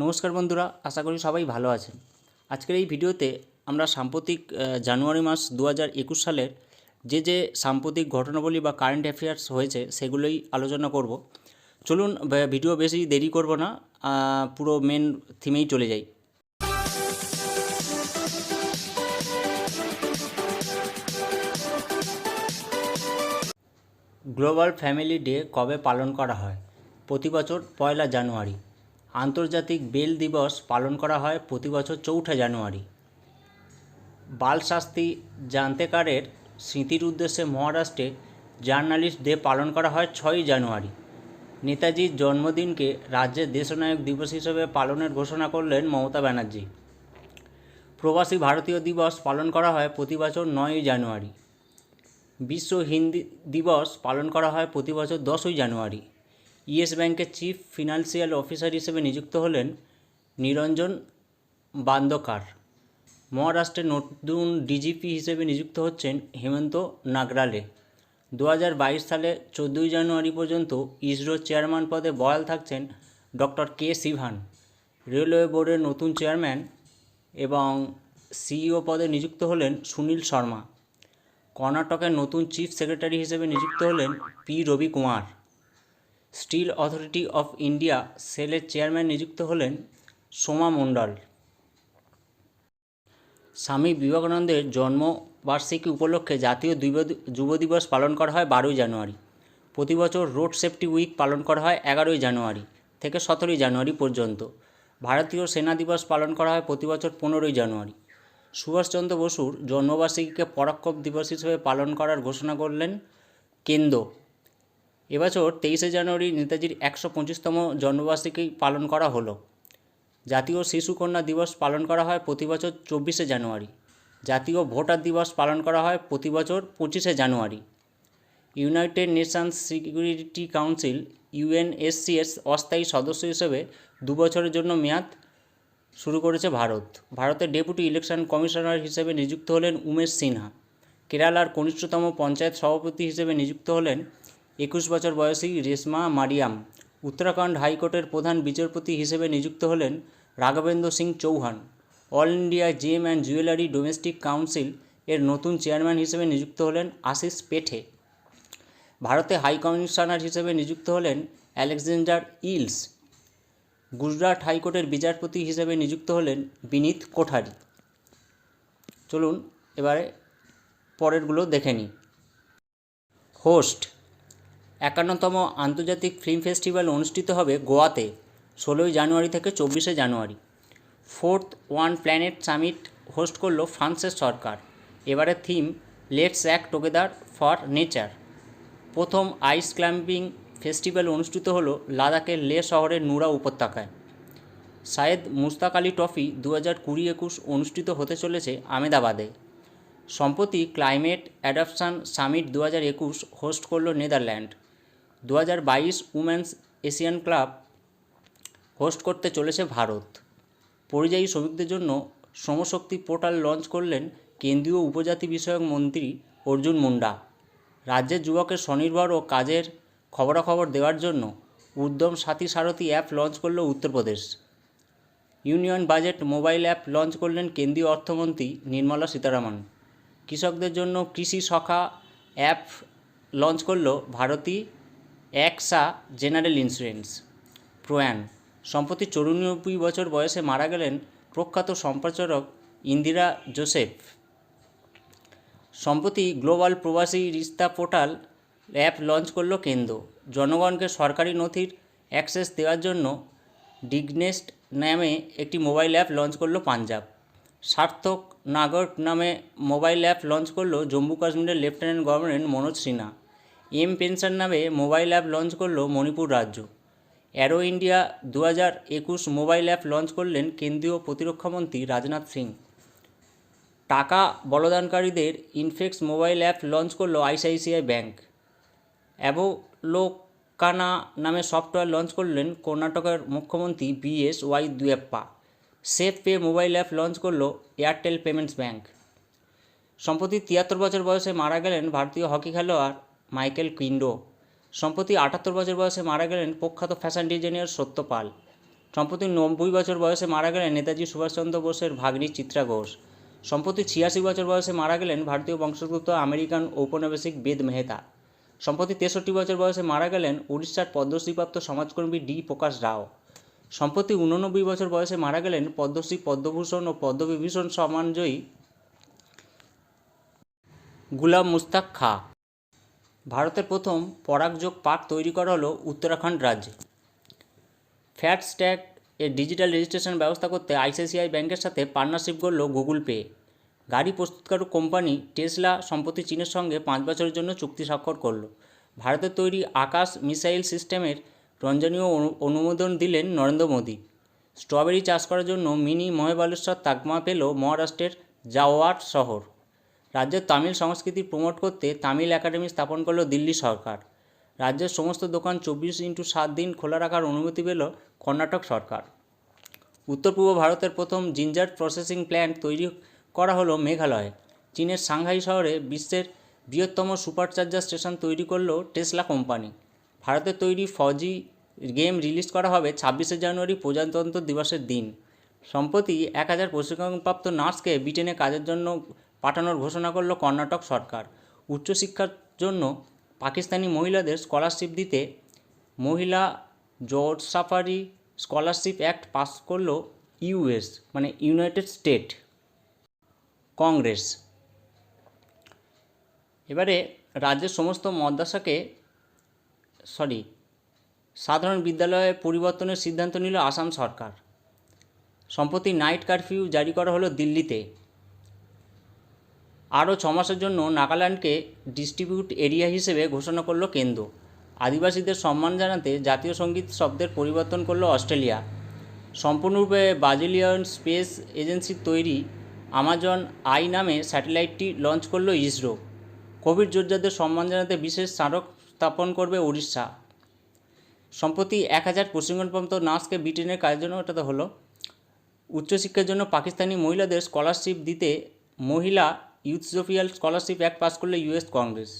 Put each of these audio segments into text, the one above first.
নমস্কার বন্ধুরা, আশা করি সবাই ভালো আছেন। আজকের এই ভিডিওতে আমরা সাম্প্রতিক জানুয়ারি মাস 2021 সালের যে সাম্প্রতিক ঘটনাবলী বা কারেন্ট অ্যাফেয়ার্স হয়েছে সেগুলোই আলোচনা করব। চলুন ভিডিও বেশি দেরি করব না, পুরো মেন থিমেই চলে যাই। গ্লোবাল ফ্যামিলি ডে কবে পালন করা হয়? প্রতি বছর 1 জানুয়ারি। আন্তর্জাতিক বেল দিবস পালন করা হয় প্রতি বছর 4 জানুয়ারি। বাল শাস্তি জান্তেকারের স্মৃতির উদ্দেশ্যে মহারাষ্ট্রে জার্নালিস্ট ডে পালন করা হয় 6 জানুয়ারি। নেতাজির জন্মদিনকে রাজ্যের দেশনায়ক দিবস হিসেবে পালনের ঘোষণা করলেন মমতা ব্যানার্জি। প্রবাসী ভারতীয় দিবস পালন করা হয় প্রতি বছর 9 জানুয়ারি। বিশ্ব হিন্দি দিবস পালন করা হয় প্রতি বছর 10 জানুয়ারি। ইয়েস ব্যাংকের চিফ ফিনান্সিয়াল অফিসার হিসেবে নিযুক্ত হলেন নিরঞ্জন বান্দকার। মহারাষ্ট্রের নতুন ডিজিপি হিসেবে নিযুক্ত হচ্ছেন হেমন্ত নাগরালে। 2022 সালে 14 জানুয়ারি পর্যন্ত ইসরোর চেয়ারম্যান পদে বহাল থাকছেন ডক্টর কে সিভান। রেলওয়ে বোর্ডের নতুন চেয়ারম্যান এবং সিইও পদে নিযুক্ত হলেন সুনীল শর্মা। কর্ণাটকের নতুন চিফ সেক্রেটারি হিসেবে নিযুক্ত হলেন P Ravi Kumar. Steel Authority of India সেলের চেয়ারম্যান নিযুক্ত হলেন সোমা মণ্ডল। স্বামী বিবেকানন্দের জন্মবার্ষিকী উপলক্ষে জাতীয় যুব দিবস পালন করা হয় 12 জানুয়ারি। প্রতি বছর রোড সেফটি উইক পালন করা হয় 11 জানুয়ারি থেকে 17 জানুয়ারি পর্যন্ত। ভারতীয় সেনা দিবস পালন করা হয় প্রতি বছর 15 জানুয়ারি। সুভাষচন্দ্র বসুর জন্মবার্ষিকীকে পরাক্রম দিবস হিসেবে পালন করার ঘোষণা করলেন কেন্দ্র। এবছর 23 জানুয়ারি নেতাজির 125তম জন্মবার্ষিকী পালন করা হলো। জাতীয় শিশুকন্যা দিবস পালন করা হয় প্রতি বছর 24 জানুয়ারি। জাতীয় ভোটার দিবস পালন করা হয় প্রতি বছর 25 জানুয়ারি। ইউনাইটেড নেশনস সিকিউরিটি কাউন্সিল ইউএনএসসিএস অস্থায়ী সদস্য হিসেবে 2 বছরের জন্য মেয়াদ শুরু করেছে ভারত। ভারতের ডেপুটি ইলেকশন কমিশনার হিসেবে নিযুক্ত হলেন উমেশ সিনহা। কেরালার কনিষ্ঠতম পঞ্চায়েত সভাপতি হিসেবে নিযুক্ত হলেন 21 বছর বয়সী রেশমা মারিয়াম। উত্তরাখণ্ড হাইকোর্টের প্রধান বিচারপতি হিসেবে নিযুক্ত হলেন Raghavendra Singh Chauhan. All India Gem and Jewellery Domestic Council এর নতুন চেয়ারম্যান হিসেবে নিযুক্ত হলেন আশিস পেঠে। ভারতে হাই কমিশনার হিসেবে নিযুক্ত হলেন আলেকজান্ডার ইলস। গুজরাট হাইকোর্টের বিচারপতি হিসেবে নিযুক্ত হলেন বিনীত কোঠারি। চলুন এবারে পরেরগুলো দেখে নিই। হোস্ট 51তম আন্তর্জাতিক ফিল্ম ফেস্টিভ্যাল অনুষ্ঠিত হবে গোয়াতে 16 জানুয়ারি থেকে 24 জানুয়ারি। 4th one planet summit host করল ফ্রান্সের সরকার। এবারে theme let's act together for nature. প্রথম আইস ক্লাইম্বিং ফেস্টিভ্যাল অনুষ্ঠিত হলো লাদাখের লে শহরের নুরা উপত্যকায়। সায়েদ মুশতাক আলী ট্রফি 2020-21 অনুষ্ঠিত হতে চলেছে আহমেদাবাদে। সম্প্রতি ক্লাইমেট অ্যাডাপশন সামিট 2021 হোস্ট করল Netherland. 2022 women's Asian club host করতে চলেছে ভারত। পরিযায়ী শ্রমিকদের জন্য শ্রমশক্তি পোর্টাল লঞ্চ করলেন কেন্দ্রীয় উপজাতি বিষয়ক মন্ত্রী অর্জুন মুন্ডা। রাজ্যের যুবকের স্বনির্ভর ও কাজের খবরাখবর দেওয়ার জন্য উদ্যম সাথী সারথী অ্যাপ লঞ্চ করল Uttar Pradesh. Union budget mobile app launch করলেন কেন্দ্রীয় অর্থমন্ত্রী নির্মলা সীতারামন। কৃষকদের জন্য কৃষি সখা অ্যাপ লঞ্চ করল ভারতী অ্যাক্সা জেনারেল ইন্স্যুরেন্স। প্রয়াণ সম্প্রতি 94 বছর বয়সে মারা গেলেন প্রখ্যাত সম্প্রচারক ইন্দিরা জোসেফ। সম্প্রতি গ্লোবাল প্রবাসী রিস্তা পোর্টাল অ্যাপ লঞ্চ করল কেন্দ্র। জনগণকে সরকারি নথির অ্যাক্সেস দেওয়ার জন্য ডিগনেস্ট নামে একটি মোবাইল অ্যাপ লঞ্চ করল পাঞ্জাব। সার্থক নাগরিক নামে মোবাইল অ্যাপ লঞ্চ করল জম্মু কাশ্মীরের lieutenant governor Manoj Sinha. M pension নামে মোবাইল অ্যাপ লঞ্চ করল মণিপুর রাজ্য। Aero India 2021 mobile app launch করলেন কেন্দ্রীয় প্রতিরক্ষামন্ত্রী রাজনাথ সিং। টাকা বলদানকারীদের ইনফেক্স মোবাইল অ্যাপ লঞ্চ করল আইসিআইসিআই ব্যাংক। অ্যাভোলোকানা নামে সফটওয়্যার লঞ্চ করলেন কর্ণাটকের মুখ্যমন্ত্রী BS Yediyurappa. Safe pay mobile app launch করল এয়ারটেল পেমেন্টস ব্যাংক। সম্প্রতি 73 বছর বয়সে মারা গেলেন ভারতীয় হকি খেলোয়াড় মাইকেল কুইন্ডো। সম্প্রতি 78 বছর বয়সে মারা গেলেন প্রখ্যাত ফ্যাশন ডিজাইনার সত্য পাল। সম্প্রতি 90 বছর বয়সে মারা গেলেন নেতাজি সুভাষচন্দ্র বোসের ভাগ্নি চিত্রা ঘোষ। সম্প্রতি 86 বছর বয়সে মারা গেলেন ভারতীয় বংশোদ্ভূত আমেরিকান ঔপনিবেশিক বেদ মেহতা। সম্প্রতি 63 বছর বয়সে মারা গেলেন উড়িষ্যার পদ্মশ্রীপ্রাপ্ত সমাজকর্মী ডি প্রকাশ রাও। সম্প্রতি 89 বছর বয়সে মারা গেলেন পদ্মশ্রী, পদ্মভূষণ ও পদ্মবিভূষণ সম্মানজয়ী গুলাম মুস্তাক খা। ভারতের প্রথম পরাগযোগ পার্ক তৈরি করা হলো উত্তরাখণ্ড রাজ্যে। ফ্যাটস ট্যাগ এর ডিজিটাল রেজিস্ট্রেশন ব্যবস্থা করতে আইসিআইসিআই ব্যাংকের সাথে পার্টনারশিপ করল গুগল পে। গাড়ি প্রস্তুতকারক কোম্পানি টেসলা সম্প্রতি চীনের সঙ্গে 5 বছরের জন্য চুক্তি স্বাক্ষর করল। ভারতের তৈরি আকাশ মিসাইল সিস্টেমের রঞ্জনীয় অনুমোদন দিলেন নরেন্দ্র মোদী। স্ট্রবেরি চাষ করার জন্য মিনি মহাবালেশ্বর তাকমা পেল মহারাষ্ট্রের জাওয়ার শহর। রাজ্যের তামিল সংস্কৃতি প্রমোট করতে তামিল একাডেমি স্থাপন করল দিল্লি সরকার। রাজ্যের সমস্ত দোকান 24x7 দিন খোলা রাখার অনুমতি পেল কর্ণাটক সরকার। উত্তর পূর্ব ভারতের প্রথম জিঞ্জার প্রসেসিং প্ল্যান্ট তৈরি করা হলো মেঘালয়ে। চীনের সাংহাই শহরে বিশ্বের বৃহত্তম সুপারচার্জার স্টেশন তৈরি করল টেসলা কোম্পানি। ভারতের তৈরি ফৌজি গেম রিলিজ করা হবে 26শে জানুয়ারি প্রজাতন্ত্র দিবসের দিন। সম্প্রতি 1000 প্রশিক্ষণপ্রাপ্ত নার্সকে ব্রিটেনে কাজের জন্য পাঠানোর ঘোষণা করল কর্ণাটক সরকার। উচ্চশিক্ষার জন্য পাকিস্তানি মহিলাদের স্কলারশিপ দিতে মহিলা জোরসাফারি স্কলারশিপ অ্যাক্ট পাস করল ইউএস মানে ইউনাইটেড স্টেট কংগ্রেস। এবারে রাজ্যের সমস্ত মাদ্রাসাকে সাধারণ বিদ্যালয়ে পরিবর্তনের সিদ্ধান্ত নিল আসাম সরকার। সম্প্রতি নাইট কারফিউ জারি করা হলো দিল্লিতে। আরও 6 মাসের জন্য নাগাল্যান্ডকে ডিস্ট্রিবিউট এরিয়া হিসেবে ঘোষণা করল কেন্দ্র। আদিবাসীদের সম্মান জানাতে জাতীয় সঙ্গীত শব্দের পরিবর্তন করল অস্ট্রেলিয়া। সম্পূর্ণরূপে ব্রাজিলিয়ান স্পেস এজেন্সির তৈরি আমাজন আই নামে স্যাটেলাইটটি লঞ্চ করল ইসরো। কোভিড যোদ্ধাদের সম্মান জানাতে বিশেষ স্মারক স্থাপন করবে উড়িষ্যা। সম্প্রতি 1000 প্রশিক্ষণপ্রাপ্ত নার্সকে ব্রিটেনের কাজের জন্য এটা তো হলো। উচ্চশিক্ষার জন্য পাকিস্তানি মহিলাদের স্কলারশিপ দিতে মহিলা ইউথোপিয়াল স্কলারশিপ অ্যাক্ট পাস করল ইউএস কংগ্রেস।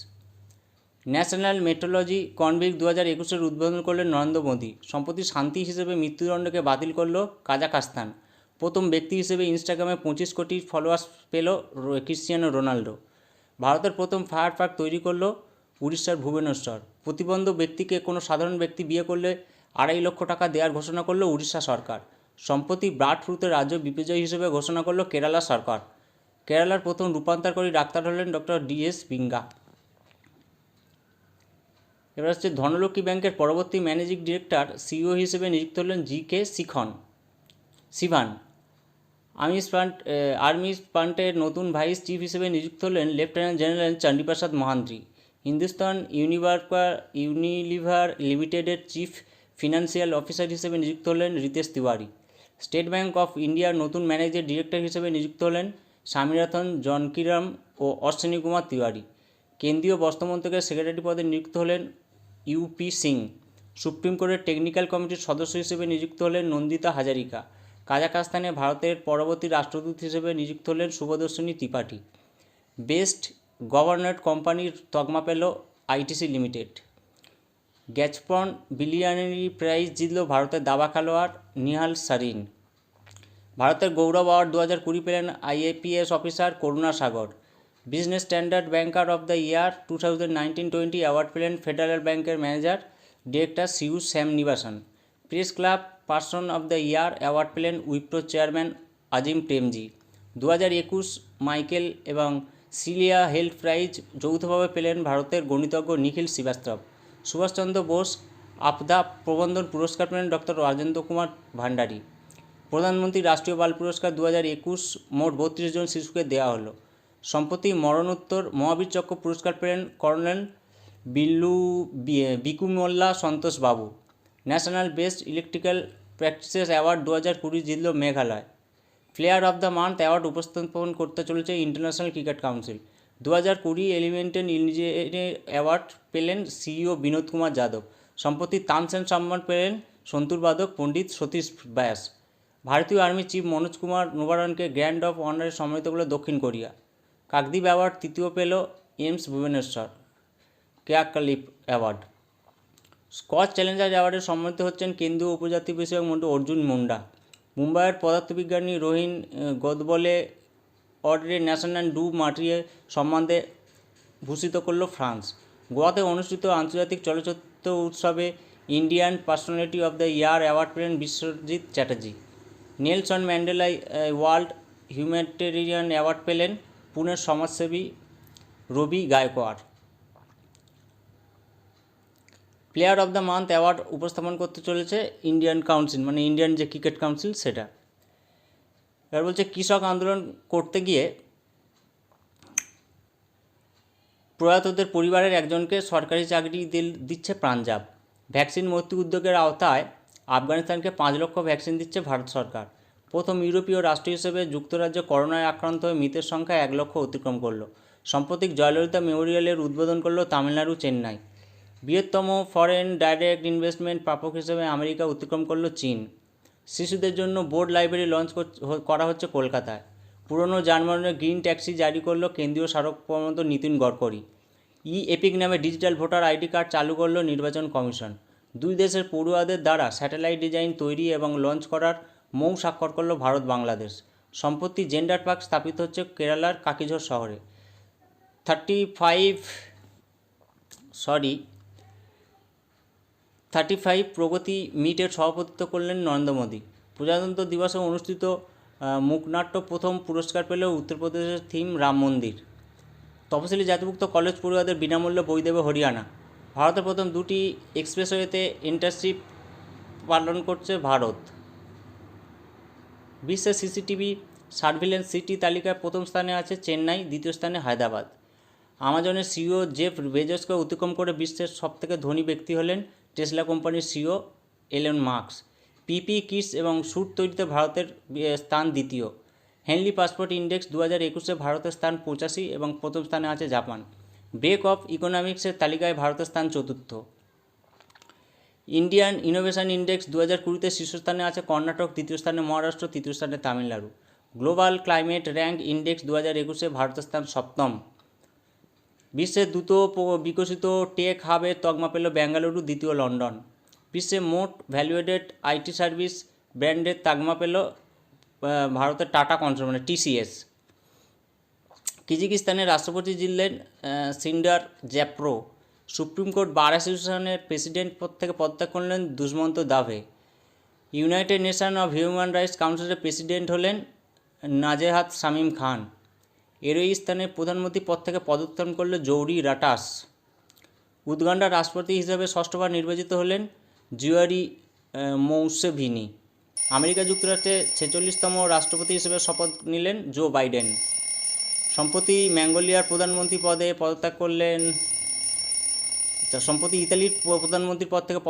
ন্যাশনাল মেট্রোলজি কনভিক 2021 উদ্বোধন করলেন নরেন্দ্র মোদী। সম্প্রতি শান্তি হিসেবে মৃত্যুদণ্ডকে বাতিল করল কাজাখস্তান। প্রথম ব্যক্তি হিসেবে ইনস্টাগ্রামে 25 কোটি ফলোয়ার্স পেল ক্রিশ্চিয়ানো রোনাল্ডো। ভারতের প্রথম ফায়ার পার্ক তৈরি করল উড়িষ্যার ভুবনেশ্বর। প্রতিবন্ধ ব্যক্তিকে কোনো সাধারণ ব্যক্তি বিয়ে করলে 2.5 লক্ষ টাকা দেওয়ার ঘোষণা করল উড়িষ্যা সরকার। সম্প্রতি বার্ড ফ্লুতে রাজ্য বিপর্যয় হিসেবে ঘোষণা করল কেরালা সরকার। কেরালার প্রথম রূপান্তরকারী ডাক্তার হলেন ডক্টর ডিএস বিঙ্গা। এবার হচ্ছে ধনলক্ষ্মী ব্যাংকের পরবর্তী ম্যানেজিং ডিরেক্টর সিইও হিসেবে নিযুক্ত হলেন জি.কে. সিভান। আর্মি পান্টের নতুন ভাইস চিফ হিসেবে নিযুক্ত হলেন lieutenant general Chandiprasad Mohanty. Hindustan Unilever লিমিটেডের চিফ ফিনান্সিয়াল অফিসার হিসেবে নিযুক্ত হলেন Ritesh Tiwari. State bank of ইন্ডিয়ার নতুন ম্যানেজিং ডিরেক্টর হিসেবে নিযুক্ত হলেন স্বামীনাথন জনকিরাম ও অশ্বিনী কুমার তিওয়ারি। কেন্দ্রীয় বস্ত্রমন্ত্রকের সেক্রেটারি পদে নিযুক্ত হলেন ইউপি সিং। সুপ্রিম কোর্টের টেকনিক্যাল কমিটির সদস্য হিসেবে নিযুক্ত হলেন নন্দিতা হাজারিকা। কাজাখস্তানে ভারতের পরবর্তী রাষ্ট্রদূত হিসেবে নিযুক্ত হলেন শুভদর্শিনী ত্রিপাঠী। বেস্ট গভর্নড কোম্পানির তকমা পেল আইটিসি লিমিটেড। গ্যাজপ্রম বিলিয়নারি প্রাইজ জিতল ভারতের দাবা খেলোয়াড় নিহাল সারিন। ভারতের গৌরব অ্যাওয়ার্ড 2020 পেলেন IAPS officer Karuna Sagar. Business standard banker of the year 2019-20 award পেলেন ফেডারেল ব্যাংকের ম্যানেজার ডিরেক্টর সিইউ শ্যাম নিবাসন। Press club person of the year award পেলেন Wipro chairman Azim Premji. 2021 Michael এবং সিলিয়া হেলথ প্রাইজ যৌথভাবে পেলেন ভারতের গণিতজ্ঞ নিখিল শ্রীবাস্তব। সুভাষচন্দ্র বোস আপদা প্রবন্ধন পুরস্কার পেলেন ডক্টর রাজেন্দ্র কুমার ভান্ডারী। প্রধানমন্ত্রী রাষ্ট্রীয় বাল পুরস্কার 2021 মোট 32 জন শিশুকে দেওয়া হলো। সম্প্রতি মরণোত্তর মহাবীর চক্র পুরস্কার পেলেন কর্নেল বিকুমোল্লা সন্তোষ বাবু। National best electrical practices award 2020 জিতল Meghalaya. Player of the month award উপস্থাপন করতে চলেছে international cricket council. 2020 elemental engineering award পেলেন সিইও বিনোদ কুমার যাদব। সম্প্রতি তানসেন সম্মান পেলেন সন্তুর বাদক পণ্ডিত সতীশ ব্যাস। ভারতীয় আর্মি চিফ মনোজ কুমার নবারণকে গ্র্যান্ড অফ অনারে সম্মানিত করল দক্ষিণ কোরিয়া। কাকদ্বীপ অ্যাওয়ার্ড তৃতীয় পেল AIIMS Bhubaneswar Kayakalp award. Scotch challenger অ্যাওয়ার্ডে সম্মানিত হচ্ছেন কেন্দ্রীয় উপজাতি বিষয়ক মন্ত্রী অর্জুন মুন্ডা। মুম্বাইয়ের পদার্থবিজ্ঞানী রোহিন গোদবলে অর্ডারে ন্যাশনাল ডু মাটিয়ে সম্মানে ভূষিত করল ফ্রান্স। গোয়াতে অনুষ্ঠিত আন্তর্জাতিক চলচ্চিত্র উৎসবে Indian personality of the year award পেলেন Biswajit Chatterjee. Nelson Mandela world humanitarian award পেলেন পুনের সমাজসেবী Ravi Gaikwad. Player of the month award উপস্থাপন করতে চলেছে ইন্ডিয়ান কাউন্সিল, মানে ইন্ডিয়ান যে ক্রিকেট কাউন্সিল সেটা। এবার বলছে কৃষক আন্দোলন করতে গিয়ে প্রয়াতদের পরিবারের একজনকে সরকারি চাকরি দিচ্ছে পাঞ্জাব। ভ্যাকসিন মৈত্রী উদ্যোগের আওতায় আফগানিস্তানকে 5 লক্ষ ভ্যাকসিন দিচ্ছে ভারত সরকার। প্রথম ইউরোপীয় রাষ্ট্র হিসেবে যুক্তরাজ্য করোনায় আক্রান্ত হয়ে মৃতের সংখ্যা 1 লক্ষ অতিক্রম করল। সম্প্রতি জয়ললিতা মেমোরিয়ালের উদ্বোধন করল তামিলনাড়ু চেন্নাই। বৃহত্তম ফরেন ডাইরেক্ট ইনভেস্টমেন্ট প্রাপক হিসেবে আমেরিকা অতিক্রম করল চীন। শিশুদের জন্য বোর্ড লাইব্রেরি লঞ্চ করা হচ্ছে কলকাতায়। পুরনো যানবাহনের গ্রিন ট্যাক্সি জারি করল কেন্দ্রীয় সড়ক পরিবহন নিতিন গডকরি। এপিক নামে ডিজিটাল ভোটার আইডি কার্ড চালু করল নির্বাচন কমিশন। দুই দেশের পড়ুয়াদের দ্বারা স্যাটেলাইট ডিজাইন তৈরি এবং লঞ্চ করার মৌ স্বাক্ষর করল ভারত বাংলাদেশ। সম্প্রতি জেন্ডার পার্ক স্থাপিত হচ্ছে কেরালার কাকিঝোর শহরে। 35 প্রগতি মিটের সভাপতিত্ব করলেন নরেন্দ্র মোদী। প্রজাতন্ত্র দিবসে অনুষ্ঠিত মুখনাট্য প্রথম পুরস্কার পেল উত্তরপ্রদেশের থিম রাম মন্দির। তফসিলি জাতিভুক্ত কলেজ পড়ুয়াদের বিনামূল্যে বই দেবে হরিয়ানা। ভারতের প্রথম 2টি এক্সপ্রেসওয়েতে ইন্টারশিপ পালন করছে ভারত। বিশ্বের সিসিটিভি সার্ভিলেন্স সিটি তালিকায় প্রথম স্থানে আছে চেন্নাই, দ্বিতীয় স্থানে হায়দ্রাবাদ। আমাজনের সিইও জেফ বেজোসকে অতিক্রম করে বিশ্বের সবথেকে ধনী ব্যক্তি হলেন টেসলা কোম্পানির সিইও এলন মাস্ক। পিপি কিটস এবং স্যুট তৈরিতে ভারতের স্থান দ্বিতীয়। হেনলি পাসপোর্ট ইন্ডেক্স 2021-এ ভারতের স্থান 85 এবং প্রথম স্থানে আছে জাপান। ব্রেক অফ ইকোনমিক্সের তালিকায় ভারতের স্থান চতুর্থ। ইন্ডিয়ান ইনোভেশন ইন্ডেক্স 2020-তে শীর্ষস্থানে আছে কর্ণাটক, দ্বিতীয় স্থানে মহারাষ্ট্র, তৃতীয় স্থানে Tamil Nadu. Global climate rank index 2021-এ ভারতের স্থান সপ্তম। বিশ্বের দ্রুত বিকশিত টেক হাবের তকমা পেল বেঙ্গালুরু, দ্বিতীয় লন্ডন। বিশ্বে মোট ভ্যালুয়েডেড আইটি সার্ভিস ব্র্যান্ডের তকমা পেল ভারতের টাটা কনসার্ন মানে টিসিএস। কিরগিজস্তানের রাষ্ট্রপতি জিতলেন Sadyr Japarov. Supreme Court Bar অ্যাসোসিয়েশনের প্রেসিডেন্ট পদ থেকে পদত্যাগ করলেন Dushyant Dave. United Nation of Human Rights কাউন্সিলের প্রেসিডেন্ট হলেন নাজেহাত শামীম খান। এরই স্থানে প্রধানমন্ত্রী পদ থেকে পদত্যাগ করল জৌরি রাটাস। উগান্ডার রাষ্ট্রপতি হিসেবে 6বার নির্বাচিত হলেন জিওয়ারি মৌসেভিনি। আমেরিকা যুক্তরাষ্ট্রে 46তম রাষ্ট্রপতি হিসেবে শপথ নিলেন জো বাইডেন। সম্প্রতি মঙ্গোলিয়ার প্রধানমন্ত্রী পদে পদত্যাগ করলেন। সম্প্রতি ইতালির প্রধানমন্ত্রীর পদ থেকে